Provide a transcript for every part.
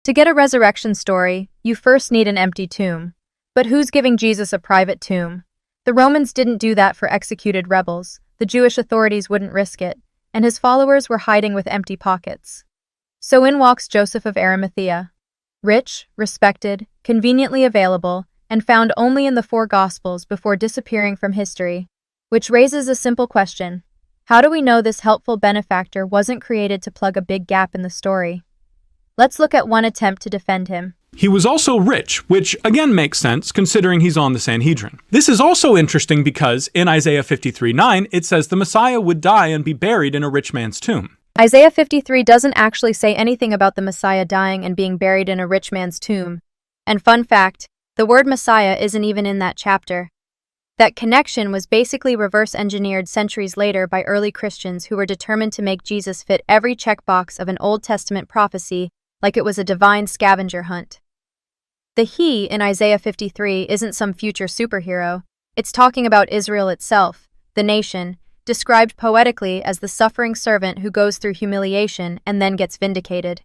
To get a resurrection story, you first need an empty tomb. But who's giving Jesus a private tomb? The Romans didn't do that for executed rebels, the Jewish authorities wouldn't risk it, and his followers were hiding with empty pockets. So in walks Joseph of Arimathea. Rich, respected, conveniently available, and found only in the four Gospels before disappearing from history. Which raises a simple question. How do we know this helpful benefactor wasn't created to plug a big gap in the story? Let's look at one attempt to defend him. He was also rich, which again makes sense considering he's on the Sanhedrin. This is also interesting because in Isaiah 53:9, it says the Messiah would die and be buried in a rich man's tomb. Isaiah 53 doesn't actually say anything about the Messiah dying and being buried in a rich man's tomb. And fun fact, the word Messiah isn't even in that chapter. That connection was basically reverse-engineered centuries later by early Christians who were determined to make Jesus fit every checkbox of an Old Testament prophecy like it was a divine scavenger hunt. The he in Isaiah 53 isn't some future superhero. It's talking about Israel itself, the nation, described poetically as the suffering servant who goes through humiliation and then gets vindicated.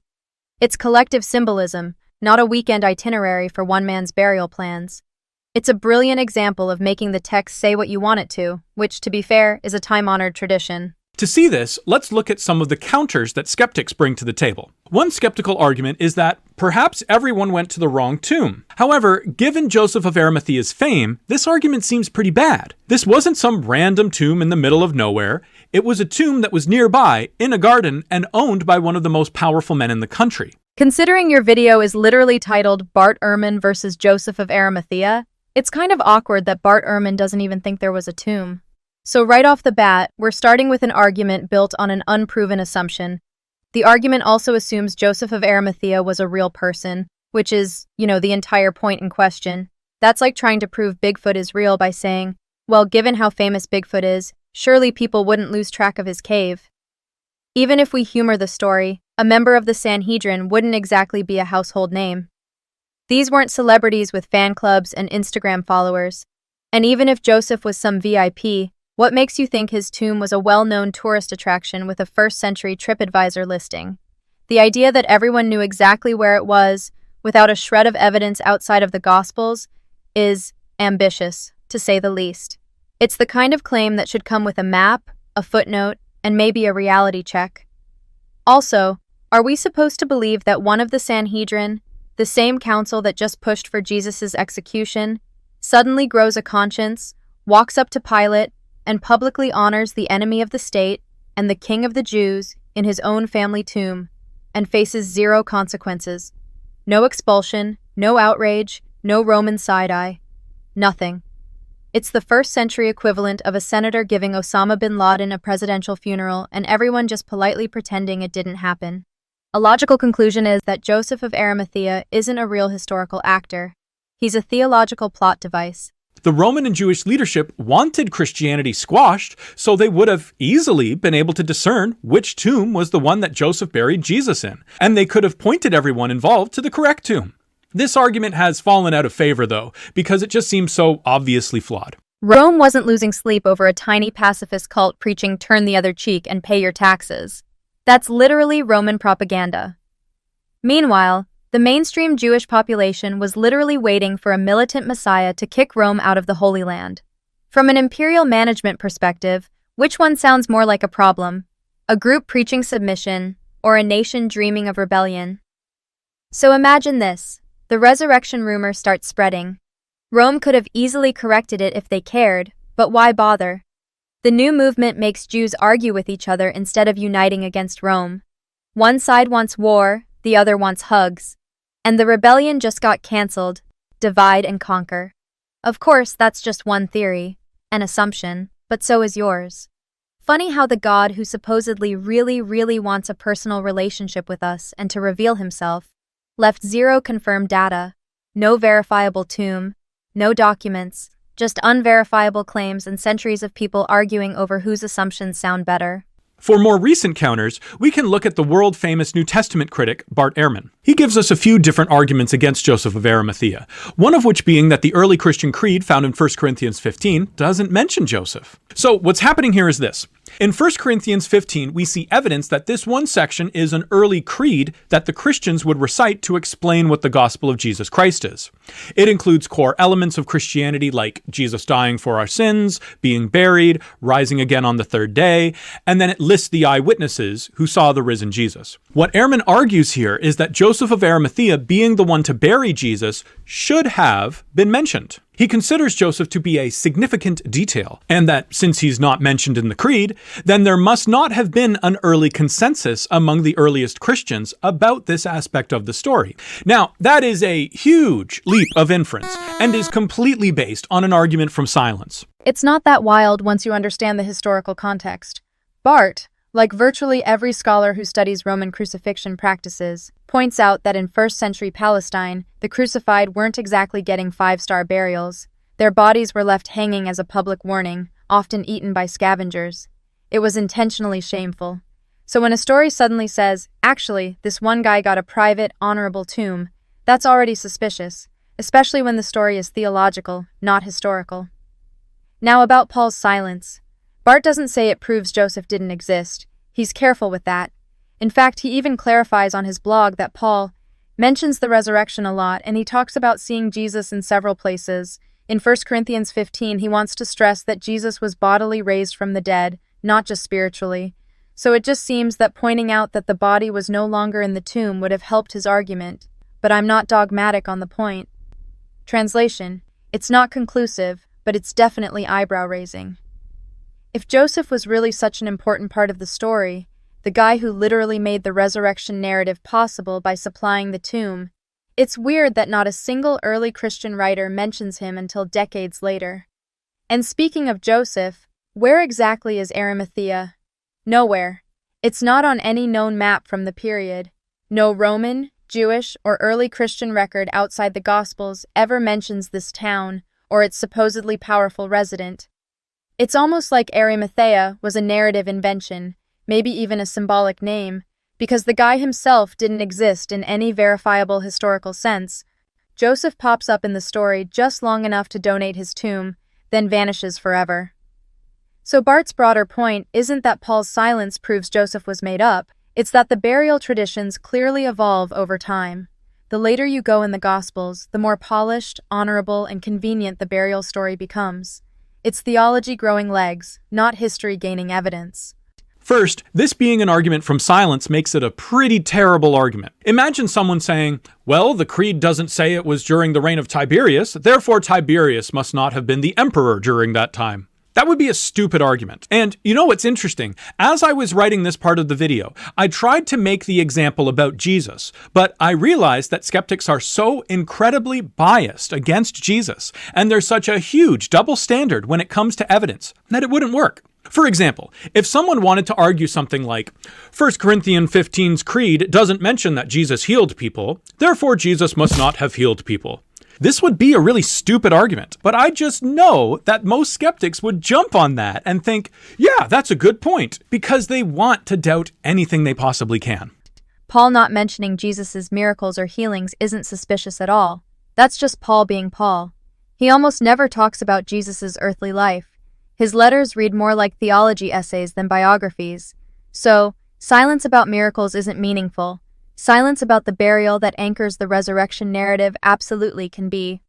It's collective symbolism, not a weekend itinerary for one man's burial plans. It's a brilliant example of making the text say what you want it to, which, to be fair, is a time-honored tradition. To see this, let's look at some of the counters that skeptics bring to the table. One skeptical argument is that perhaps everyone went to the wrong tomb. However, given Joseph of Arimathea's fame, this argument seems pretty bad. This wasn't some random tomb in the middle of nowhere. It was a tomb that was nearby, in a garden, and owned by one of the most powerful men in the country. Considering your video is literally titled Bart Ehrman versus Joseph of Arimathea, it's kind of awkward that Bart Ehrman doesn't even think there was a tomb. So right off the bat, we're starting with an argument built on an unproven assumption. The argument also assumes Joseph of Arimathea was a real person, which is, the entire point in question. That's like trying to prove Bigfoot is real by saying, well, given how famous Bigfoot is, surely people wouldn't lose track of his cave. Even if we humor the story, a member of the Sanhedrin wouldn't exactly be a household name. These weren't celebrities with fan clubs and Instagram followers. And even if Joseph was some VIP, what makes you think his tomb was a well-known tourist attraction with a first-century TripAdvisor listing? The idea that everyone knew exactly where it was, without a shred of evidence outside of the Gospels, is ambitious, to say the least. It's the kind of claim that should come with a map, a footnote, and maybe a reality check. Also, are we supposed to believe that one of the Sanhedrin, the same council that just pushed for Jesus' execution, suddenly grows a conscience, walks up to Pilate, and publicly honors the enemy of the state and the king of the Jews in his own family tomb, and faces zero consequences? No expulsion, no outrage, no Roman side-eye. Nothing. It's the first-century equivalent of a senator giving Osama bin Laden a presidential funeral and everyone just politely pretending it didn't happen. A logical conclusion is that Joseph of Arimathea isn't a real historical actor. He's a theological plot device. The Roman and Jewish leadership wanted Christianity squashed, so they would have easily been able to discern which tomb was the one that Joseph buried Jesus in, and they could have pointed everyone involved to the correct tomb. This argument has fallen out of favor, though, because it just seems so obviously flawed. Rome wasn't losing sleep over a tiny pacifist cult preaching turn the other cheek and pay your taxes. That's literally Roman propaganda. Meanwhile, the mainstream Jewish population was literally waiting for a militant messiah to kick Rome out of the Holy Land. From an imperial management perspective, which one sounds more like a problem? A group preaching submission, or a nation dreaming of rebellion? So imagine this. The resurrection rumor starts spreading. Rome could have easily corrected it if they cared, but why bother? The new movement makes Jews argue with each other instead of uniting against Rome. One side wants war, the other wants hugs. And the rebellion just got cancelled. Divide and conquer. Of course, that's just one theory, an assumption, but so is yours. Funny how the God who supposedly really wants a personal relationship with us and to reveal himself, left zero confirmed data, no verifiable tomb, no documents, just unverifiable claims and centuries of people arguing over whose assumptions sound better. For more recent counters, we can look at the world-famous New Testament critic, Bart Ehrman. He gives us a few different arguments against Joseph of Arimathea, one of which being that the early Christian creed found in 1 Corinthians 15 doesn't mention Joseph. So what's happening here is this. In 1 Corinthians 15, we see evidence that this one section is an early creed that the Christians would recite to explain what the gospel of Jesus Christ is. It includes core elements of Christianity like Jesus dying for our sins, being buried, rising again on the third day, and then it lists the eyewitnesses who saw the risen Jesus. What Ehrman argues here is that Joseph of Arimathea, being the one to bury Jesus, should have been mentioned. He considers Joseph to be a significant detail, and that since he's not mentioned in the creed, then there must not have been an early consensus among the earliest Christians about this aspect of the story. Now, that is a huge leap of inference, and is completely based on an argument from silence. It's not that wild once you understand the historical context. Bart, like virtually every scholar who studies Roman crucifixion practices, points out that in first century Palestine, the crucified weren't exactly getting 5-star burials. Their bodies were left hanging as a public warning, often eaten by scavengers. It was intentionally shameful. So when a story suddenly says, actually, this one guy got a private, honorable tomb, that's already suspicious, especially when the story is theological, not historical. Now about Paul's silence. Bart doesn't say it proves Joseph didn't exist. He's careful with that. In fact, he even clarifies on his blog that Paul mentions the resurrection a lot, and he talks about seeing Jesus in several places. In 1 Corinthians 15, he wants to stress that Jesus was bodily raised from the dead, not just spiritually. So it just seems that pointing out that the body was no longer in the tomb would have helped his argument. But I'm not dogmatic on the point. Translation: it's not conclusive, but it's definitely eyebrow-raising. If Joseph was really such an important part of the story, the guy who literally made the resurrection narrative possible by supplying the tomb, it's weird that not a single early Christian writer mentions him until decades later. And speaking of Joseph, where exactly is Arimathea? Nowhere. It's not on any known map from the period. No Roman, Jewish, or early Christian record outside the Gospels ever mentions this town or its supposedly powerful resident. It's almost like Arimathea was a narrative invention, maybe even a symbolic name, because the guy himself didn't exist in any verifiable historical sense. Joseph pops up in the story just long enough to donate his tomb, then vanishes forever. So Bart's broader point isn't that Paul's silence proves Joseph was made up, it's that the burial traditions clearly evolve over time. The later you go in the Gospels, the more polished, honorable, and convenient the burial story becomes. It's theology growing legs, not history gaining evidence. First, this being an argument from silence makes it a pretty terrible argument. Imagine someone saying, well, the creed doesn't say it was during the reign of Tiberius, therefore Tiberius must not have been the emperor during that time. That would be a stupid argument. And you know what's interesting? As I was writing this part of the video, I tried to make the example about Jesus, but I realized that skeptics are so incredibly biased against Jesus, and there's such a huge double standard when it comes to evidence, that it wouldn't work. For example, if someone wanted to argue something like, 1 Corinthians 15's creed doesn't mention that Jesus healed people, therefore Jesus must not have healed people. This would be a really stupid argument, but I just know that most skeptics would jump on that and think, yeah, that's a good point, because they want to doubt anything they possibly can. Paul not mentioning Jesus' miracles or healings isn't suspicious at all. That's just Paul being Paul. He almost never talks about Jesus' earthly life. His letters read more like theology essays than biographies. So, silence about miracles isn't meaningful. Silence about the burial that anchors the resurrection narrative absolutely can be.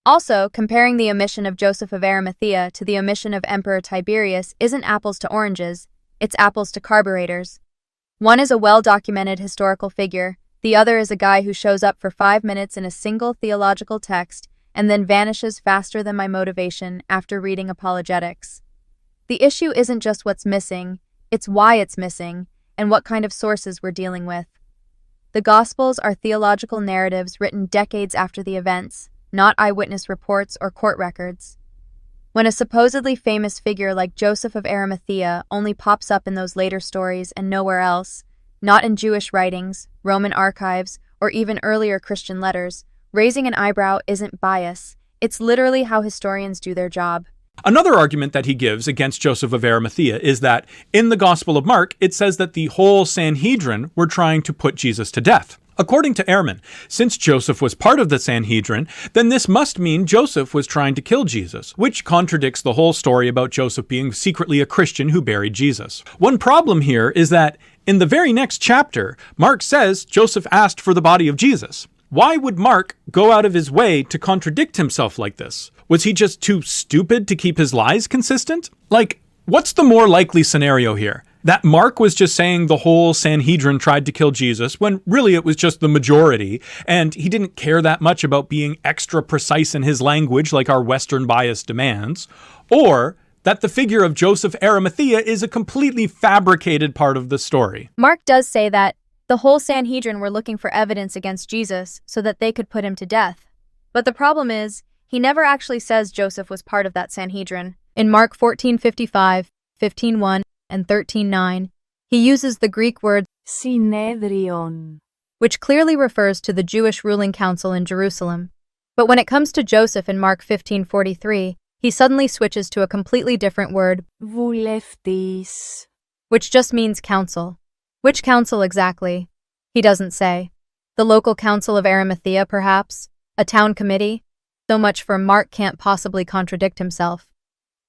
Also, comparing the omission of Joseph of Arimathea to the omission of Emperor Tiberius isn't apples to oranges, it's apples to carburetors. One is a well-documented historical figure, the other is a guy who shows up for 5 minutes in a single theological text and then vanishes faster than my motivation after reading apologetics. The issue isn't just what's missing, it's why it's missing, and what kind of sources we're dealing with. The Gospels are theological narratives written decades after the events, not eyewitness reports or court records. When a supposedly famous figure like Joseph of Arimathea only pops up in those later stories and nowhere else, not in Jewish writings, Roman archives, or even earlier Christian letters, raising an eyebrow isn't bias, it's literally how historians do their job. Another argument that he gives against Joseph of Arimathea is that in the Gospel of Mark, it says that the whole Sanhedrin were trying to put Jesus to death. According to Ehrman, since Joseph was part of the Sanhedrin, then this must mean Joseph was trying to kill Jesus, which contradicts the whole story about Joseph being secretly a Christian who buried Jesus. One problem here is that in the very next chapter, Mark says Joseph asked for the body of Jesus. Why would Mark go out of his way to contradict himself like this? Was he just too stupid to keep his lies consistent? What's the more likely scenario here? That Mark was just saying the whole Sanhedrin tried to kill Jesus, when really it was just the majority, and he didn't care that much about being extra precise in his language like our Western bias demands, or that the figure of Joseph Arimathea is a completely fabricated part of the story. Mark does say that the whole Sanhedrin were looking for evidence against Jesus so that they could put him to death. But the problem is, he never actually says Joseph was part of that Sanhedrin. In Mark 14:55, 15:1, and 13:9, he uses the Greek word synedrion, which clearly refers to the Jewish ruling council in Jerusalem. But when it comes to Joseph in Mark 15:43, he suddenly switches to a completely different word, voulephtes, which just means council. Which council exactly? He doesn't say. The local council of Arimathea, perhaps? A town committee? So much for Mark can't possibly contradict himself.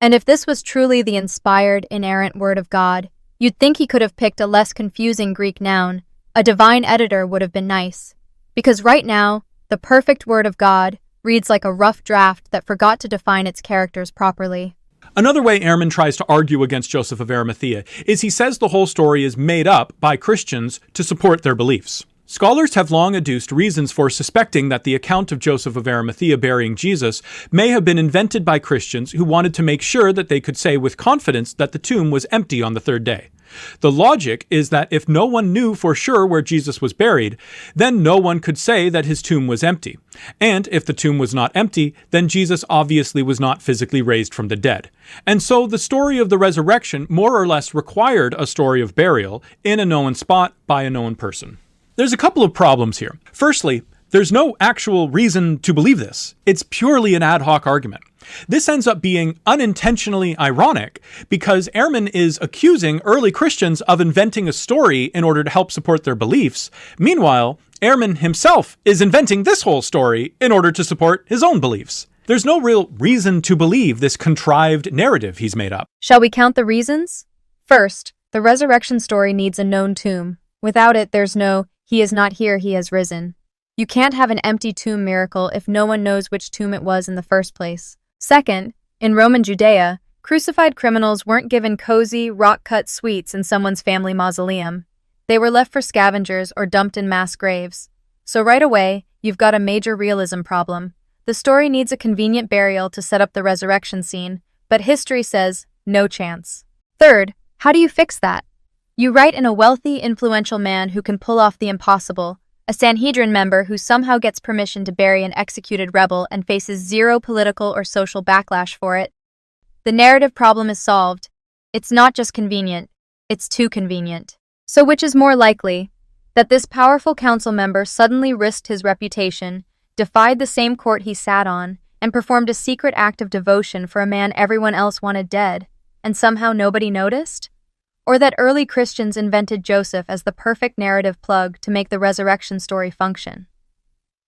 And if this was truly the inspired, inerrant word of God, you'd think he could have picked a less confusing Greek noun. A divine editor would have been nice. Because right now, the perfect word of God reads like a rough draft that forgot to define its characters properly. Another way Ehrman tries to argue against Joseph of Arimathea is he says the whole story is made up by Christians to support their beliefs. Scholars have long adduced reasons for suspecting that the account of Joseph of Arimathea burying Jesus may have been invented by Christians who wanted to make sure that they could say with confidence that the tomb was empty on the third day. The logic is that if no one knew for sure where Jesus was buried, then no one could say that his tomb was empty. And if the tomb was not empty, then Jesus obviously was not physically raised from the dead. And so the story of the resurrection more or less required a story of burial in a known spot by a known person. There's a couple of problems here. Firstly, there's no actual reason to believe this. It's purely an ad hoc argument. This ends up being unintentionally ironic because Ehrman is accusing early Christians of inventing a story in order to help support their beliefs. Meanwhile, Ehrman himself is inventing this whole story in order to support his own beliefs. There's no real reason to believe this contrived narrative he's made up. Shall we count the reasons? First, the resurrection story needs a known tomb. Without it, there's no, he is not here, he has risen. You can't have an empty tomb miracle if no one knows which tomb it was in the first place. Second, in Roman Judea, crucified criminals weren't given cozy, rock-cut suites in someone's family mausoleum. They were left for scavengers or dumped in mass graves. So right away, you've got a major realism problem. The story needs a convenient burial to set up the resurrection scene, but history says, no chance. Third, how do you fix that? You write in a wealthy, influential man who can pull off the impossible, a Sanhedrin member who somehow gets permission to bury an executed rebel and faces zero political or social backlash for it. The narrative problem is solved. It's not just convenient, it's too convenient. So which is more likely? That this powerful council member suddenly risked his reputation, defied the same court he sat on, and performed a secret act of devotion for a man everyone else wanted dead, and somehow nobody noticed? Or that early Christians invented Joseph as the perfect narrative plug to make the resurrection story function?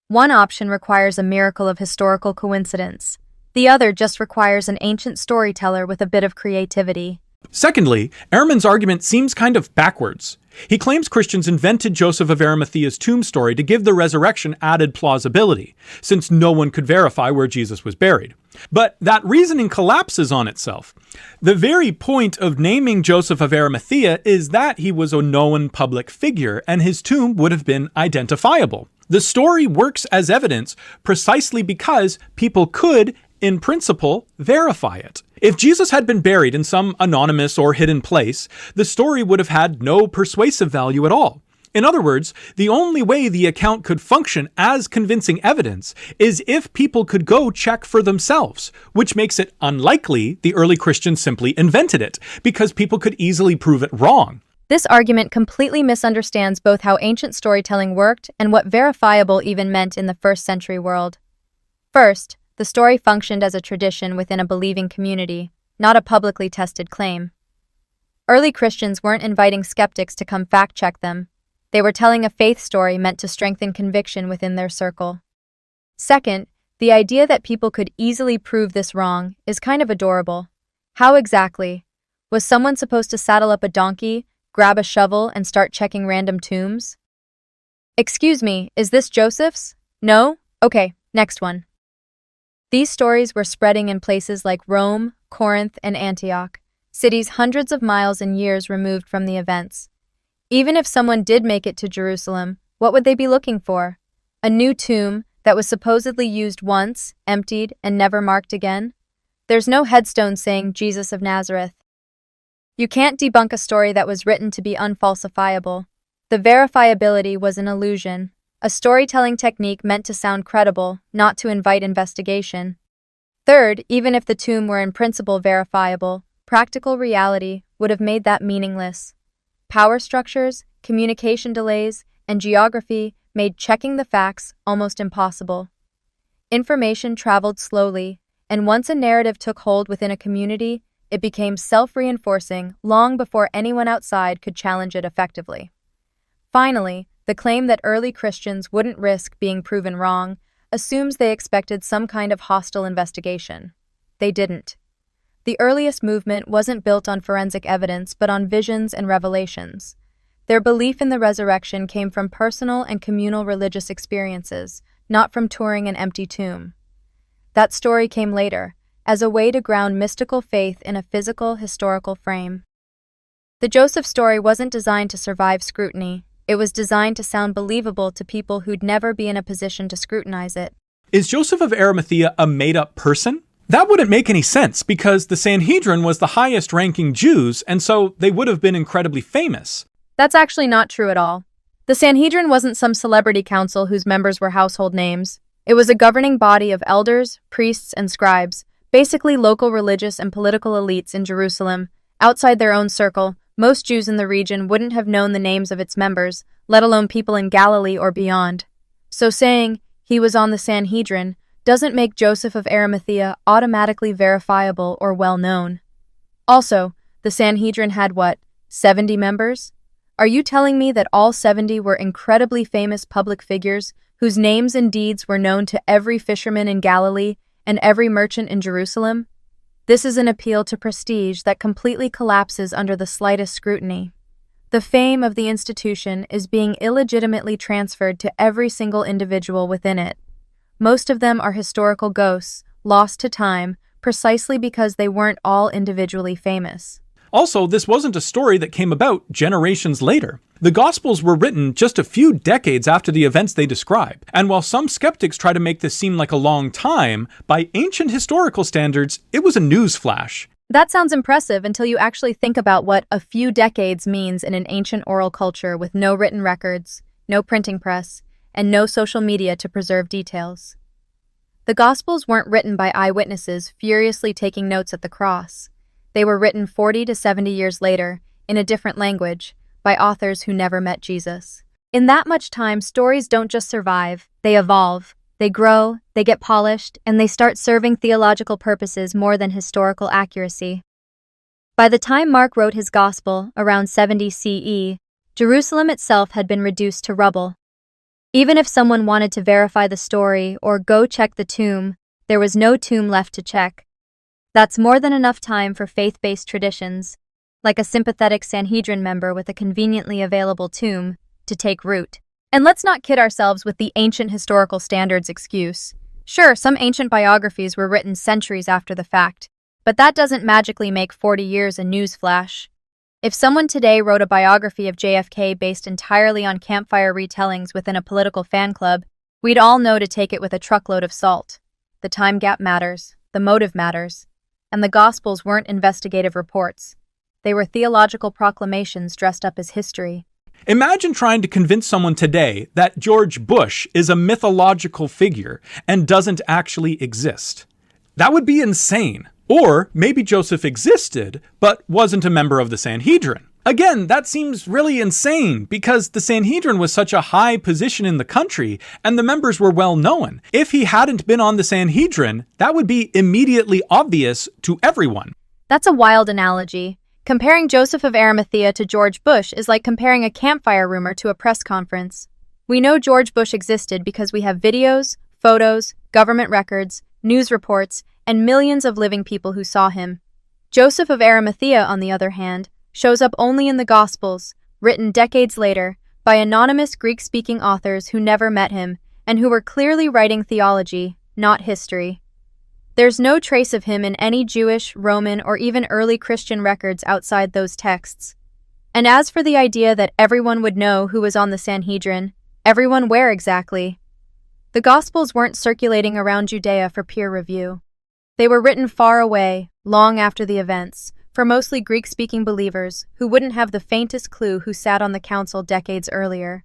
One option requires a miracle of historical coincidence. The other just requires an ancient storyteller with a bit of creativity. Secondly, Ehrman's argument seems kind of backwards. He claims Christians invented Joseph of Arimathea's tomb story to give the resurrection added plausibility, since no one could verify where Jesus was buried. But that reasoning collapses on itself. The very point of naming Joseph of Arimathea is that he was a known public figure, and his tomb would have been identifiable. The story works as evidence precisely because people could, in principle, verify it. If Jesus had been buried in some anonymous or hidden place, the story would have had no persuasive value at all. In other words, the only way the account could function as convincing evidence is if people could go check for themselves, which makes it unlikely the early Christians simply invented it, because people could easily prove it wrong. This argument completely misunderstands both how ancient storytelling worked and what verifiable even meant in the first century world. First, the story functioned as a tradition within a believing community, not a publicly tested claim. Early Christians weren't inviting skeptics to come fact-check them. They were telling a faith story meant to strengthen conviction within their circle. Second, the idea that people could easily prove this wrong is kind of adorable. How exactly? Was someone supposed to saddle up a donkey, grab a shovel, and start checking random tombs? Excuse me, is this Joseph's? No? Okay, next one. These stories were spreading in places like Rome, Corinth, and Antioch, cities hundreds of miles and years removed from the events. Even if someone did make it to Jerusalem, what would they be looking for? A new tomb that was supposedly used once, emptied, and never marked again? There's no headstone saying Jesus of Nazareth. You can't debunk a story that was written to be unfalsifiable. The verifiability was an illusion, a storytelling technique meant to sound credible, not to invite investigation. Third, even if the tomb were in principle verifiable, practical reality would have made that meaningless. Power structures, communication delays, and geography made checking the facts almost impossible. Information traveled slowly, and once a narrative took hold within a community, it became self-reinforcing long before anyone outside could challenge it effectively. Finally, the claim that early Christians wouldn't risk being proven wrong assumes they expected some kind of hostile investigation. They didn't. The earliest movement wasn't built on forensic evidence but on visions and revelations. Their belief in the resurrection came from personal and communal religious experiences, not from touring an empty tomb. That story came later, as a way to ground mystical faith in a physical, historical frame. The Joseph story wasn't designed to survive scrutiny. It was designed to sound believable to people who'd never be in a position to scrutinize it. Is Joseph of Arimathea a made-up person? That wouldn't make any sense because the Sanhedrin was the highest-ranking Jews, and so they would have been incredibly famous. That's actually not true at all. The Sanhedrin wasn't some celebrity council whose members were household names. It was a governing body of elders, priests, and scribes, basically local religious and political elites in Jerusalem. Outside their own circle, most Jews in the region wouldn't have known the names of its members, let alone people in Galilee or beyond. So saying he was on the Sanhedrin doesn't make Joseph of Arimathea automatically verifiable or well-known. Also, the Sanhedrin had what, 70 members? Are you telling me that all 70 were incredibly famous public figures whose names and deeds were known to every fisherman in Galilee and every merchant in Jerusalem? This is an appeal to prestige that completely collapses under the slightest scrutiny. The fame of the institution is being illegitimately transferred to every single individual within it. Most of them are historical ghosts, lost to time, precisely because they weren't all individually famous. Also, this wasn't a story that came about generations later. The Gospels were written just a few decades after the events they describe, and while some skeptics try to make this seem like a long time, by ancient historical standards, it was a news flash. That sounds impressive until you actually think about what a few decades means in an ancient oral culture with no written records, no printing press, and no social media to preserve details. The Gospels weren't written by eyewitnesses furiously taking notes at the cross. They were written 40 to 70 years later, in a different language, by authors who never met Jesus. In that much time, stories don't just survive, they evolve. They grow, they get polished, and they start serving theological purposes more than historical accuracy. By the time Mark wrote his Gospel, around 70 CE, Jerusalem itself had been reduced to rubble. Even if someone wanted to verify the story or go check the tomb, there was no tomb left to check. That's more than enough time for faith-based traditions, like a sympathetic Sanhedrin member with a conveniently available tomb, to take root. And let's not kid ourselves with the ancient historical standards excuse. Sure, some ancient biographies were written centuries after the fact, but that doesn't magically make 40 years a news flash. If someone today wrote a biography of JFK based entirely on campfire retellings within a political fan club, we'd all know to take it with a truckload of salt. The time gap matters, the motive matters, and the Gospels weren't investigative reports. They were theological proclamations dressed up as history. Imagine trying to convince someone today that George Bush is a mythological figure and doesn't actually exist. That would be insane. Or maybe Joseph existed, but wasn't a member of the Sanhedrin. Again, that seems really insane because the Sanhedrin was such a high position in the country and the members were well known. If he hadn't been on the Sanhedrin, that would be immediately obvious to everyone. That's a wild analogy. Comparing Joseph of Arimathea to George Bush is like comparing a campfire rumor to a press conference. We know George Bush existed because we have videos, photos, government records, news reports, and millions of living people who saw him. Joseph of Arimathea, on the other hand, shows up only in the Gospels, written decades later, by anonymous Greek-speaking authors who never met him and who were clearly writing theology, not history. There's no trace of him in any Jewish, Roman, or even early Christian records outside those texts. And as for the idea that everyone would know who was on the Sanhedrin, everyone where exactly? The Gospels weren't circulating around Judea for peer review. They were written far away, long after the events, for mostly Greek-speaking believers who wouldn't have the faintest clue who sat on the council decades earlier.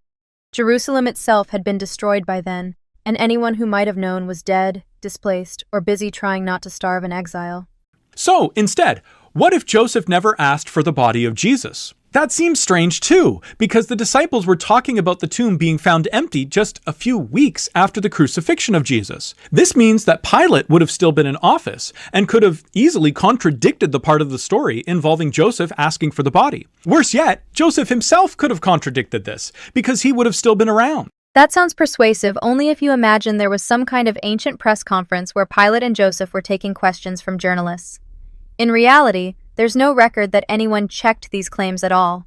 Jerusalem itself had been destroyed by then, and anyone who might have known was dead, displaced, or busy trying not to starve in exile. So, instead, what if Joseph never asked for the body of Jesus? That seems strange too, because the disciples were talking about the tomb being found empty just a few weeks after the crucifixion of Jesus. This means that Pilate would have still been in office and could have easily contradicted the part of the story involving Joseph asking for the body. Worse yet, Joseph himself could have contradicted this, because he would have still been around. That sounds persuasive only if you imagine there was some kind of ancient press conference where Pilate and Joseph were taking questions from journalists. In reality, there's no record that anyone checked these claims at all.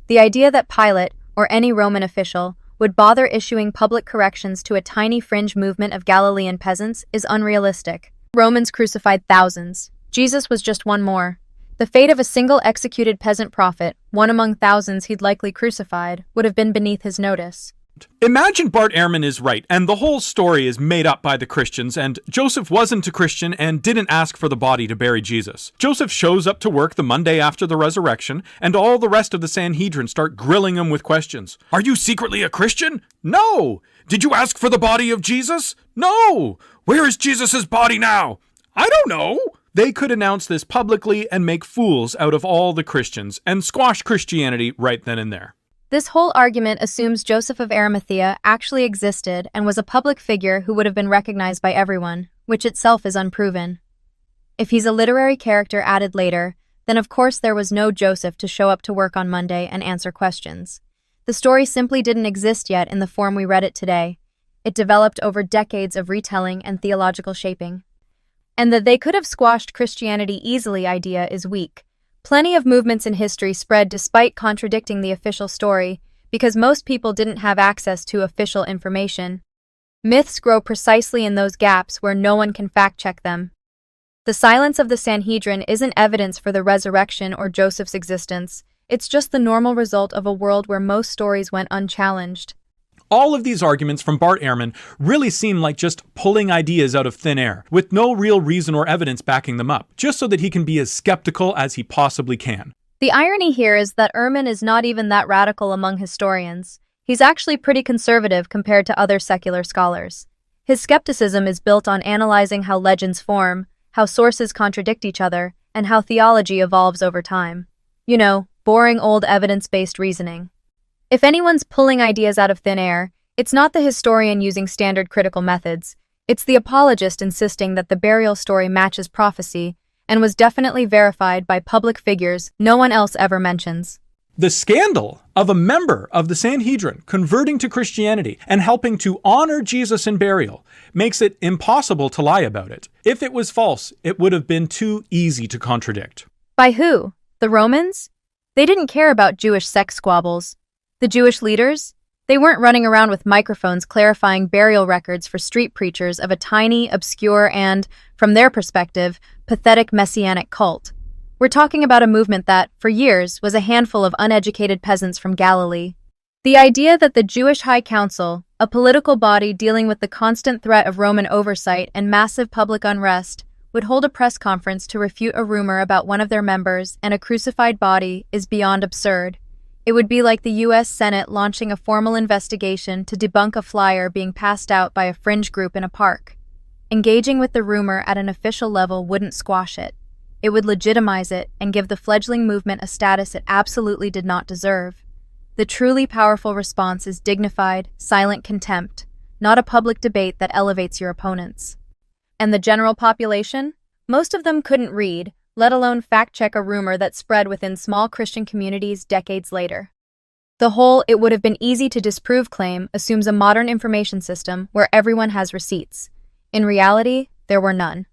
The idea that Pilate, or any Roman official, would bother issuing public corrections to a tiny fringe movement of Galilean peasants is unrealistic. Romans crucified thousands. Jesus was just one more. The fate of a single executed peasant prophet, one among thousands he'd likely crucified, would have been beneath his notice. Imagine Bart Ehrman is right, and the whole story is made up by the Christians, and Joseph wasn't a Christian and didn't ask for the body to bury Jesus. Joseph shows up to work the Monday after the resurrection, and all the rest of the Sanhedrin start grilling him with questions. Are you secretly a Christian? No! Did you ask for the body of Jesus? No! Where is Jesus' body now? I don't know! They could announce this publicly and make fools out of all the Christians, and squash Christianity right then and there. This whole argument assumes Joseph of Arimathea actually existed and was a public figure who would have been recognized by everyone, which itself is unproven. If he's a literary character added later, then of course there was no Joseph to show up to work on Monday and answer questions. The story simply didn't exist yet in the form we read it today. It developed over decades of retelling and theological shaping. And that they could have squashed Christianity easily idea is weak. Plenty of movements in history spread despite contradicting the official story, because most people didn't have access to official information. Myths grow precisely in those gaps where no one can fact-check them. The silence of the Sanhedrin isn't evidence for the resurrection or Joseph's existence. It's just the normal result of a world where most stories went unchallenged. All of these arguments from Bart Ehrman really seem like just pulling ideas out of thin air, with no real reason or evidence backing them up, just so that he can be as skeptical as he possibly can. The irony here is that Ehrman is not even that radical among historians. He's actually pretty conservative compared to other secular scholars. His skepticism is built on analyzing how legends form, how sources contradict each other, and how theology evolves over time. You know, boring old evidence-based reasoning. If anyone's pulling ideas out of thin air, it's not the historian using standard critical methods. It's the apologist insisting that the burial story matches prophecy and was definitely verified by public figures no one else ever mentions. The scandal of a member of the Sanhedrin converting to Christianity and helping to honor Jesus in burial makes it impossible to lie about it. If it was false, it would have been too easy to contradict. By who? The Romans? They didn't care about Jewish sex squabbles. The Jewish leaders? They weren't running around with microphones clarifying burial records for street preachers of a tiny, obscure, and, from their perspective, pathetic messianic cult. We're talking about a movement that, for years, was a handful of uneducated peasants from Galilee. The idea that the Jewish High Council, a political body dealing with the constant threat of Roman oversight and massive public unrest, would hold a press conference to refute a rumor about one of their members and a crucified body is beyond absurd. It would be like the U.S. Senate launching a formal investigation to debunk a flyer being passed out by a fringe group in a park. Engaging with the rumor at an official level wouldn't squash it. It would legitimize it and give the fledgling movement a status it absolutely did not deserve. The truly powerful response is dignified, silent contempt, not a public debate that elevates your opponents. And the general population? Most of them couldn't read, let alone fact-check a rumor that spread within small Christian communities decades later. The whole "it would have been easy to disprove" claim assumes a modern information system where everyone has receipts. In reality, there were none.